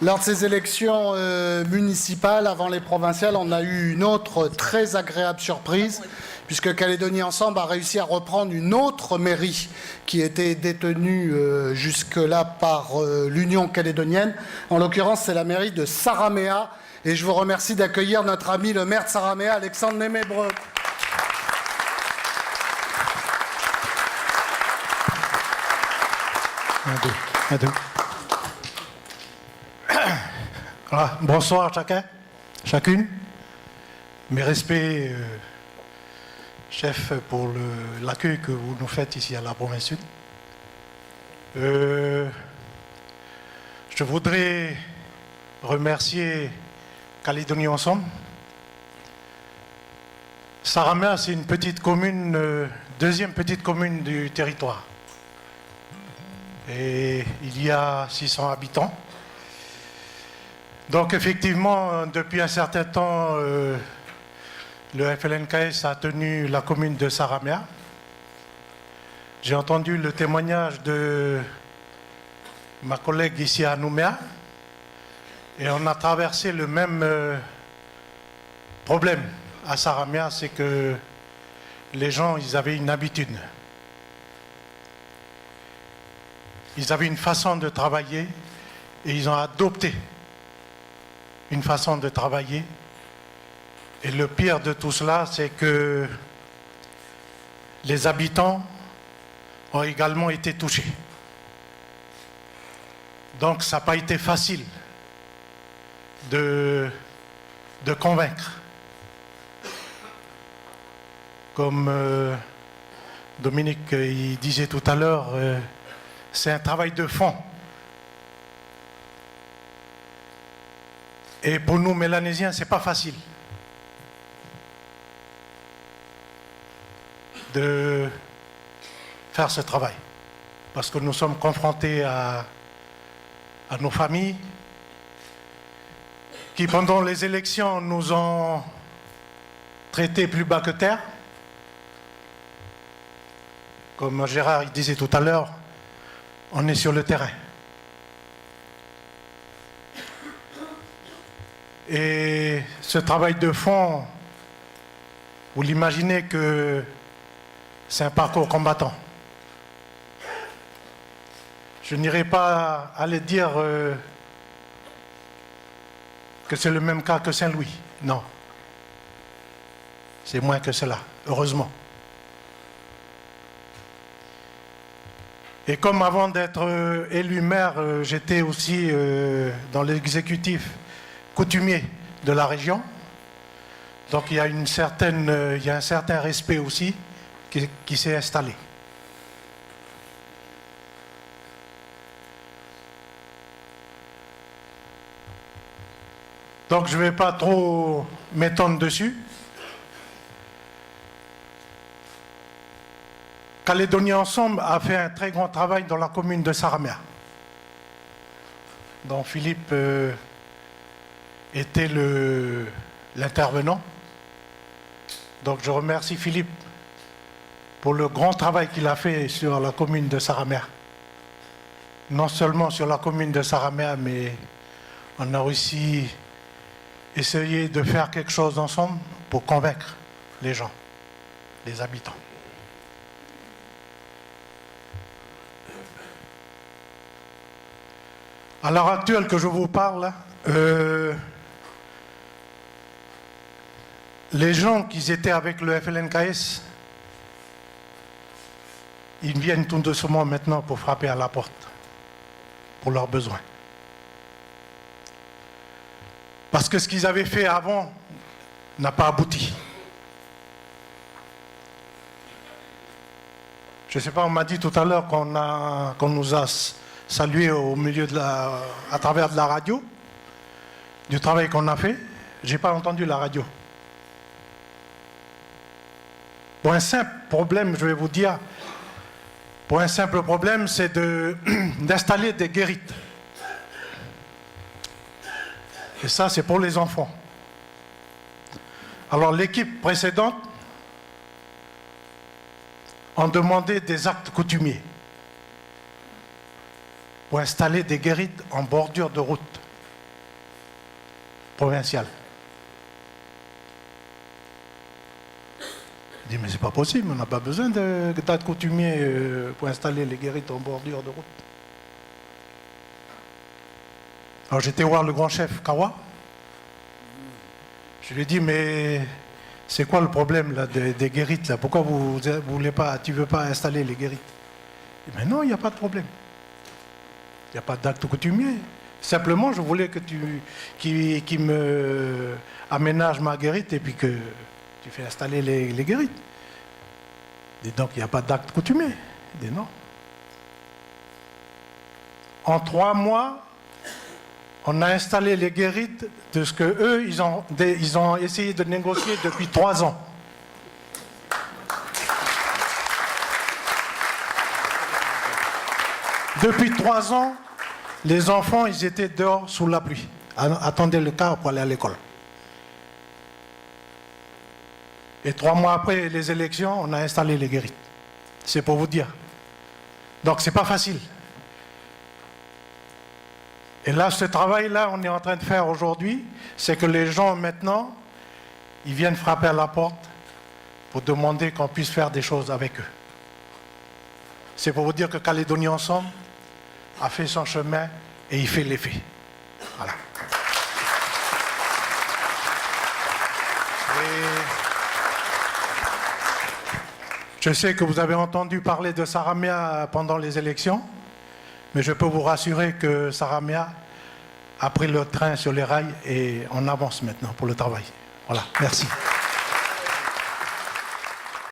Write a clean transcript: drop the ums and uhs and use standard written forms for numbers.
Lors de ces élections municipales, avant les provinciales, on a eu une autre très agréable surprise, puisque Calédonie Ensemble a réussi à reprendre une autre mairie qui était détenue jusque-là par l'Union calédonienne. En l'occurrence, c'est la mairie de Saraméa. Et je vous remercie d'accueillir notre ami le maire de Saraméa, Alexandre Némébreux. Un, deux. Voilà. Bonsoir chacun, chacune. Mes respects, chef, pour l'accueil que vous nous faites ici à la province sud. Je voudrais remercier Calédonie Ensemble. Saraméa, c'est une petite commune, deuxième petite commune du territoire. Et il y a 600 habitants. Donc effectivement, depuis un certain temps, le FLNKS a tenu la commune de Saraméa. J'ai entendu le témoignage de ma collègue ici à Nouméa et on a traversé le même problème à Saraméa, c'est que les gens, ils avaient une habitude. Ils avaient une façon de travailler et ils ont adopté une façon de travailler. Et le pire de tout cela, c'est que les habitants ont également été touchés. Donc ça n'a pas été facile de convaincre. Comme Dominique il disait tout à l'heure, c'est un travail de fond. Et pour nous, Mélanésiens, ce n'est pas facile de faire ce travail. Parce que nous sommes confrontés à nos familles qui, pendant les élections, nous ont traités plus bas que terre. Comme Gérard il disait tout à l'heure, on est sur le terrain. Et ce travail de fond, vous l'imaginez que c'est un parcours combattant. Je n'irai pas aller dire que c'est le même cas que Saint-Louis. Non. C'est moins que cela, heureusement. Et comme avant d'être élu maire, j'étais aussi dans l'exécutif coutumier de la région. Donc il y a un certain respect aussi qui s'est installé. Donc je ne vais pas trop m'étendre dessus. Calédonie Ensemble a fait un très grand travail dans la commune de Saraméa. Donc Philippe était l'intervenant. Donc je remercie Philippe pour le grand travail qu'il a fait sur la commune de Saraméa. Non seulement sur la commune de Saraméa, mais on a aussi essayé de faire quelque chose ensemble pour convaincre les gens, les habitants. À l'heure actuelle que je vous parle, les gens qui étaient avec le FLNKS, ils viennent tout doucement maintenant pour frapper à la porte, pour leurs besoins. Parce que ce qu'ils avaient fait avant n'a pas abouti. Je ne sais pas, on m'a dit tout à l'heure qu'on nous a salué au milieu à travers de la radio, du travail qu'on a fait. Je n'ai pas entendu la radio. Pour un simple problème, je vais vous dire, pour un simple problème, c'est d'installer des guérites. Et ça, c'est pour les enfants. Alors l'équipe précédente a demandé des actes coutumiers pour installer des guérites en bordure de route. provinciale. Je dis, mais c'est pas possible, on n'a pas besoin d'acte coutumier pour installer les guérites en bordure de route. Alors j'étais voir le grand chef Kawa. Je lui ai dit, mais c'est quoi le problème là, des guérites là? Pourquoi tu ne veux pas installer les guérites? Il dit, mais non, il n'y a pas de problème. Il n'y a pas d'acte coutumier. Simplement, je voulais que qui me aménage ma guérite et puis que tu fais installer les guérites. Il dit, donc il n'y a pas d'acte coutumier. Il dit non. En 3 mois, on a installé les guérites de ce que eux, ils ont essayé de négocier depuis 3 ans. Depuis 3 ans, les enfants, ils étaient dehors sous la pluie, attendaient le car pour aller à l'école. Et 3 mois après les élections, on a installé les guérites. C'est pour vous dire. Donc c'est pas facile. Et là, ce travail-là, on est en train de faire aujourd'hui, c'est que les gens maintenant, ils viennent frapper à la porte pour demander qu'on puisse faire des choses avec eux. C'est pour vous dire que Calédonie Ensemble a fait son chemin et il fait l'effet. Voilà. Et je sais que vous avez entendu parler de Saramia pendant les élections, mais je peux vous rassurer que Saramia a pris le train sur les rails et on avance maintenant pour le travail. Voilà, merci.